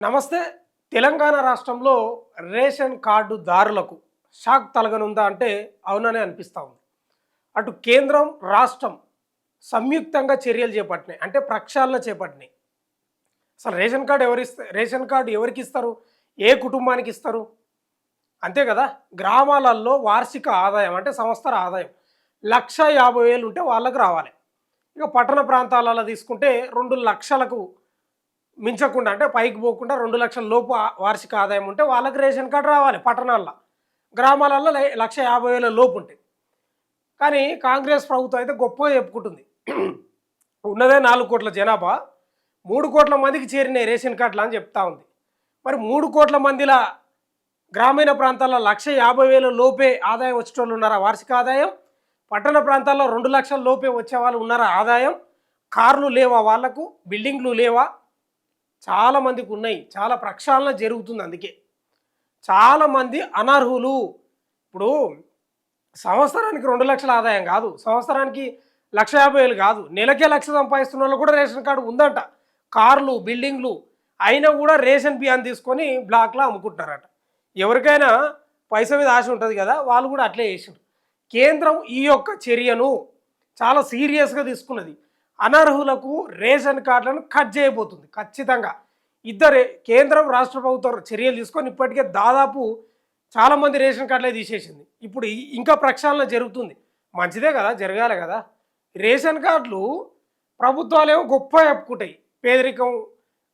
నమస్తే. తెలంగాణ రాష్ట్రంలో ration కార్డుదారులకు shock తలగనుందా అంటే అవుననే అనిపిస్తూ ఉంది. అటు కేంద్రం, రాష్ట్రం సంయుక్తంగా చర్యలు చేపట్టినాయి. అంటే ప్రక్షాళన చేపట్టినాయి. అసలు రేషన్ కార్డు ఎవరికి ఇస్తారు? ఏ కుటుంబానికి ఇస్తారు? అంతే కదా! గ్రామాలలో వార్షిక ఆదాయం అంటే సంవత్సర ఆదాయం 1,50,000 ఉంటే వాళ్ళకి రావాలి. ఇక పట్టణ ప్రాంతాలలో తీసుకుంటే 2,00,000కు మించకుండా అంటే పైకి పోకుండా 2,00,000 లోపు వార్షిక ఆదాయం ఉంటే వాళ్ళకి రేషన్ కార్డు రావాలి పట్టణాల్లో. గ్రామాలలో 1,50,000 లోపు ఉంటాయి. కానీ కాంగ్రెస్ ప్రభుత్వం అయితే గొప్పగా చెప్పుకుంటుంది. ఉన్నదే 4 కోట్ల జనాభా 3 కోట్ల మందికి చేరినాయి రేషన్ కార్డులు అని చెప్తా ఉంది. మరి 3 కోట్ల మందిల గ్రామీణ ప్రాంతాల్లో 1,50,000 లోపే ఆదాయం వచ్చేటోళ్ళు ఉన్నారా వార్షిక ఆదాయం? పట్టణ ప్రాంతాల్లో 2,00,000 లోపే వచ్చేవాళ్ళు ఉన్నారా ఆదాయం? కార్లు లేవా వాళ్లకు? బిల్డింగ్లు లేవా? చాలామందికి ఉన్నాయి. చాలా ప్రక్షాళన జరుగుతుంది. అందుకే చాలామంది అనర్హులు. ఇప్పుడు సంవత్సరానికి 2,00,000 ఆదాయం కాదు, సంవత్సరానికి 1,50,000 కాదు, నెలకే 1,00,000 సంపాదిస్తున్న వాళ్ళు కూడా రేషన్ కార్డు ఉందంట. కార్లు, బిల్డింగ్లు అయినా కూడా రేషన్ బియ్యాన్ని తీసుకొని బ్లాక్లో అమ్ముకుంటున్నారట. ఎవరికైనా పైసా మీద ఆశ ఉంటుంది కదా, వాళ్ళు కూడా అట్లే చేసారు. కేంద్రం ఈ యొక్క చర్యను చాలా సీరియస్గా తీసుకున్నది. అనర్హులకు రేషన్ కార్డులను కట్ చేయబోతుంది ఖచ్చితంగా. కేంద్రం, రాష్ట్ర ప్రభుత్వం చర్యలు తీసుకొని ఇప్పటికే దాదాపు చాలామంది రేషన్ కార్డులే తీసేసింది. ఇప్పుడు ఇంకా ప్రక్షాళన జరుగుతుంది. మంచిదే కదా, జరగాలి కదా. రేషన్ కార్డులు ప్రభుత్వాలేమో గొప్ప చెప్పుకుంటాయి. పేదరికం,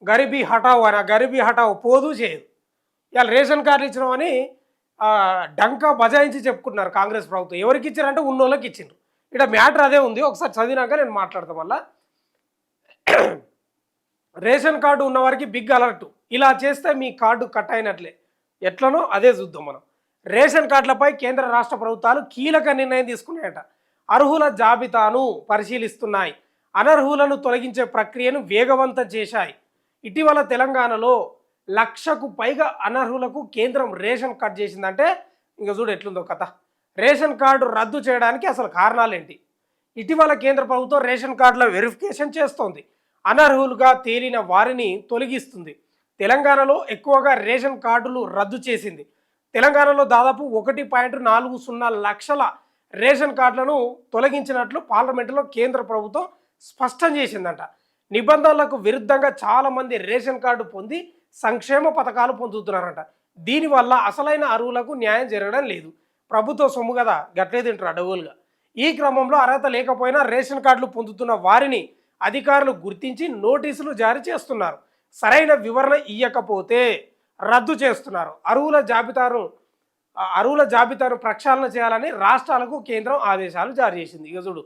గరీబీ హటావు అని, గరీబీ హటావు పోదు చేయదు. ఇవాళ రేషన్ కార్డులు ఇచ్చినామని డంకా బజాయించి చెప్పుకుంటున్నారు కాంగ్రెస్ ప్రభుత్వం. ఎవరికి ఇచ్చారంటే ఉన్నోళ్ళకి ఇచ్చిండ్రు. ఇక్కడ మ్యాటర్ అదే ఉంది. ఒకసారి చదివినాక నేను మాట్లాడతాం. వల్ల రేషన్ కార్డు ఉన్నవారికి బిగ్ అలర్ట్. ఇలా చేస్తే మీ కార్డు కట్ అయినట్లే. ఎట్లనో అదే చూద్దాం మనం. రేషన్ కార్డులపై కేంద్ర రాష్ట్ర ప్రభుత్వాలు కీలక నిర్ణయం తీసుకున్నాయట. అర్హుల జాబితాను పరిశీలిస్తున్నాయి. అనర్హులను తొలగించే ప్రక్రియను వేగవంతం చేశాయి. ఇటీవల తెలంగాణలో 1,00,000కు పైగా అనర్హులకు కేంద్రం రేషన్ కట్ చేసిందంటే ఇంకా చూడు ఎట్లుందో కథ. రేషన్ కార్డు రద్దు చేయడానికి అసలు కారణాలేంటి? ఇటీవల కేంద్ర ప్రభుత్వం రేషన్ కార్డుల వెరిఫికేషన్ చేస్తోంది. అనర్హులుగా తేలిన వారిని తొలగిస్తుంది. తెలంగాణలో ఎక్కువగా రేషన్ కార్డులు రద్దు చేసింది. తెలంగాణలో దాదాపు 1.40 లక్షల రేషన్ కార్డులను తొలగించినట్లు పార్లమెంటులో కేంద్ర ప్రభుత్వం స్పష్టం చేసిందంట. నిబంధనలకు విరుద్ధంగా చాలామంది రేషన్ కార్డు పొంది సంక్షేమ పథకాలు పొందుతున్నారంట. దీనివల్ల అసలైన అర్హులకు న్యాయం జరగడం లేదు. ప్రభుత్వ సొమ్ము కదా, గట్లే తింటారు అడవులుగా. ఈ క్రమంలో అర్హత లేకపోయినా రేషన్ కార్డులు పొందుతున్న వారిని అధికారులు గుర్తించి నోటీసులు జారీ చేస్తున్నారు. సరైన వివరణ ఇవ్వకపోతే రద్దు చేస్తున్నారు. అర్హుల జాబితాను ప్రక్షాళన చేయాలని రాష్ట్రాలకు కేంద్రం ఆదేశాలు జారీ చేసింది. ఇక చూడు,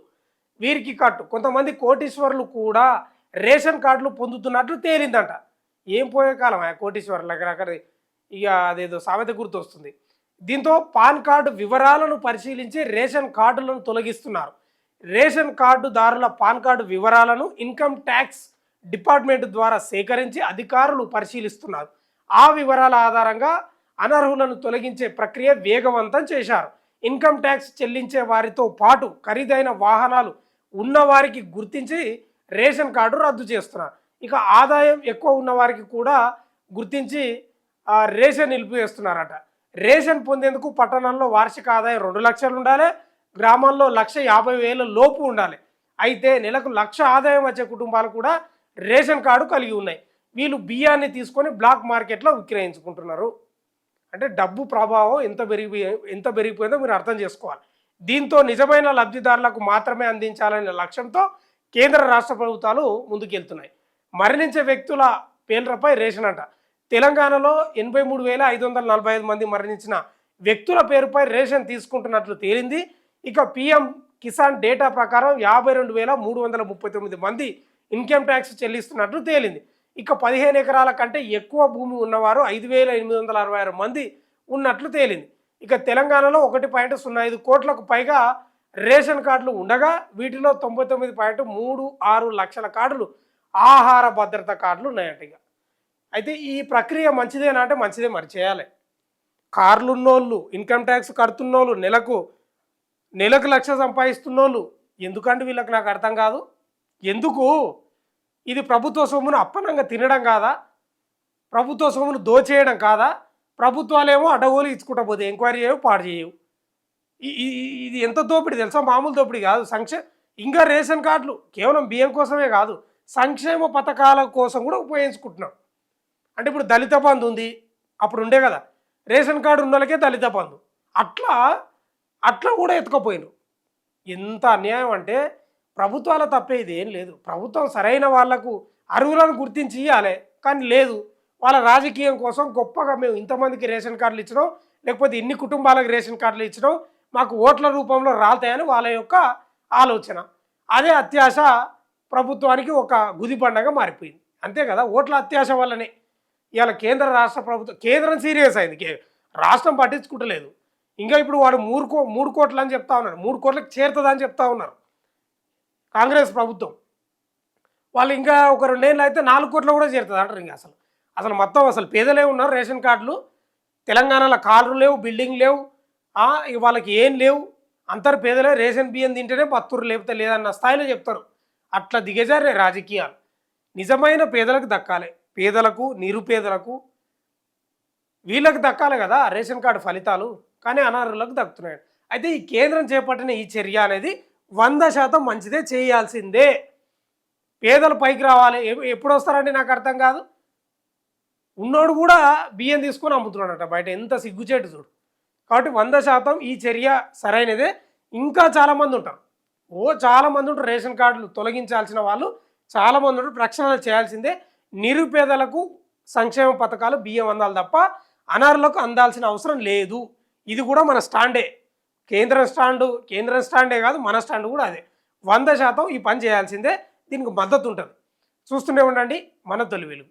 వీరికి కట్టు. కొంతమంది కోటీశ్వరులు కూడా రేషన్ కార్డులు పొందుతున్నట్లు తేలిందంట. ఏం పోయే కాలం ఆ కోటీశ్వరులు అక్కడ ఇక అదేదో సామెత గుర్తొస్తుంది. దీంతో పాన్ కార్డు వివరాలను పరిశీలించి రేషన్ కార్డులను తొలగిస్తున్నారు. రేషన్ కార్డుదారుల పాన్ కార్డు వివరాలను ఇన్కమ్ ట్యాక్స్ డిపార్ట్మెంట్ ద్వారా సేకరించి అధికారులు పరిశీలిస్తున్నారు. ఆ వివరాల ఆధారంగా అనర్హులను తొలగించే ప్రక్రియ వేగవంతం చేశారు. ఇన్కమ్ ట్యాక్స్ చెల్లించే వారితో పాటు ఖరీదైన వాహనాలు ఉన్నవారికి గుర్తించి రేషన్ కార్డు రద్దు చేస్తున్నారు. ఇక ఆదాయం ఎక్కువ ఉన్నవారికి కూడా గుర్తించి రేషన్ నిలిపివేస్తున్నారట. రేషన్ పొందేందుకు పట్టణంలో వార్షిక ఆదాయం 2,00,000 ఉండాలి, గ్రామాల్లో 1,50,000 లోపు ఉండాలి. అయితే నెలకు 1,00,000 ఆదాయం వచ్చే కుటుంబాలు కూడా రేషన్ కార్డు కలిగి ఉన్నాయి. వీళ్ళు బియ్యాన్ని తీసుకొని బ్లాక్ మార్కెట్లో విక్రయించుకుంటున్నారు. అంటే డబ్బు ప్రభావం ఎంత పెరిగిపోయిందో మీరు అర్థం చేసుకోవాలి. దీంతో నిజమైన లబ్ధిదారులకు మాత్రమే అందించాలనే లక్ష్యంతో కేంద్ర రాష్ట్ర ప్రభుత్వాలు ముందుకెళ్తున్నాయి. మరణించే వ్యక్తుల పేర్లపై రేషన్ అంట. తెలంగాణలో 83,545 మంది మరణించిన వ్యక్తుల పేరుపై రేషన్ తీసుకుంటున్నట్లు తేలింది. ఇక పిఎం కిసాన్ డేటా ప్రకారం 52,339 మంది ఇన్కమ్ ట్యాక్స్ చెల్లిస్తున్నట్లు తేలింది. ఇక 15 ఎకరాల కంటే ఎక్కువ భూమి ఉన్నవారు 5,866 మంది ఉన్నట్లు తేలింది. ఇక తెలంగాణలో 1.05 కోట్లకు పైగా రేషన్ కార్డులు ఉండగా వీటిలో 99.36 లక్షల కార్డులు ఆహార భద్రత కార్డులు ఉన్నాయంట. ఇక అయితే ఈ ప్రక్రియ మంచిదేనా అంటే మంచిదే, మరి చేయాలి. కార్లు ఉన్నోళ్ళు, ఇన్కమ్ ట్యాక్స్ కడుతున్నోళ్ళు, నెలకు 1,00,000 సంపాదిస్తున్నోళ్ళు ఎందుకంటే వీళ్ళకి నాకు అర్థం కాదు. ఎందుకు ఇది ప్రభుత్వ సొమ్మును అప్పనంగా తినడం కాదా? ప్రభుత్వ సొమ్మును దోచేయడం కాదా? ప్రభుత్వాలేమో అడ్డగోలు ఇచ్చుకుంటా పోతే ఎంక్వైరీ చేయవు, పాడు చేయవు. ఇది ఎంత దోపిడీ తెలుసా? మామూలు దోపిడీ కాదు. ఇంకా రేషన్ కార్డులు కేవలం బియ్యం కోసమే కాదు, సంక్షేమ పథకాల కోసం కూడా ఉపయోగించుకుంటున్నాం. అంటే ఇప్పుడు దళిత బంధు ఉంది, అప్పుడు ఉండే కదా, రేషన్ కార్డు ఉన్న వాళ్ళకే దళిత బంధు. అట్లా అట్లా కూడా ఎత్తుకపోయినారు. ఎంత అన్యాయం అంటే ప్రభుత్వాల తప్పేది ఏం లేదు. ప్రభుత్వం సరైన వాళ్లకు అర్హులను గుర్తించి ఇవ్వాలి, కానీ లేదు. వాళ్ళ రాజకీయం కోసం గొప్పగా మేము ఇంతమందికి రేషన్ కార్డులు ఇచ్చినాం, లేకపోతే ఇన్ని కుటుంబాలకు రేషన్ కార్డులు ఇచ్చినాం, మాకు ఓట్ల రూపంలో రాలుతాయని వాళ్ళ యొక్క ఆలోచన. అదే అత్యాశ ప్రభుత్వానికి ఒక గుదిబండగా మారిపోయింది. అంతే కదా, ఓట్ల అత్యాశ వల్లనే ఇవాళ కేంద్ర రాష్ట్ర ప్రభుత్వం, కేంద్రం సీరియస్ అయింది, రాష్ట్రం పట్టించుకుంటలేదు. ఇంకా ఇప్పుడు వాడు 3 కోట్లు అని చెప్తా ఉన్నారు, 3 కోట్లకు చేరుతుందని చెప్తా ఉన్నారు కాంగ్రెస్ ప్రభుత్వం. వాళ్ళు ఇంకా ఒక 2 ఏళ్ళు అయితే 4 కోట్లు కూడా చేరుతుంది అంటారు. ఇంకా అసలు మొత్తం అసలు పేదలే ఉన్నారు. రేషన్ కార్డులు తెలంగాణలో కార్లు లేవు, బిల్డింగ్ లేవు, వాళ్ళకి ఏం లేవు, అంతరు పేదలే. రేషన్ బియ్యం తింటేనే బతురు, లేకపోతే లేదన్న స్థాయిలో చెప్తారు. అట్లా దిగజారే రాజకీయాలు. నిజమైన పేదలకు దక్కాలి, పేదలకు నిరుపేదలకు వీళ్ళకి దక్కాలి కదా రేషన్ కార్డు ఫలితాలు, కానీ అనర్హులకు దక్కుతున్నాయి. అయితే ఈ కేంద్రం చేపట్టిన ఈ చర్య అనేది 100% మంచిదే, చేయాల్సిందే. పేదలు పైకి రావాలి. ఎప్పుడు వస్తారండి నాకు అర్థం కాదు. ఉన్నోడు కూడా బియ్యం తీసుకొని అమ్ముతున్నాడట బయట, ఎంత సిగ్గుచేటు చూడు. కాబట్టి 100% ఈ చర్య సరైనదే. ఇంకా చాలామంది ఉంటారు, చాలామంది ఉంటారు రేషన్ కార్డులు తొలగించాల్సిన వాళ్ళు చాలామంది ఉంటారు. ప్రక్షాళన చేయాల్సిందే. నిరుపేదలకు సంక్షేమ పథకాలు బియ్యం అందాలి తప్ప అనర్హులకు అందాల్సిన అవసరం లేదు. ఇది కూడా మన స్టాండే, కేంద్రం స్టాండే కాదు, మన స్టాండ్ కూడా అదే. 100% ఈ పని చేయాల్సిందే. దీనికి మద్దతు ఉంటుంది. చూస్తూనే ఉండండి మన తొలి వెలుగు.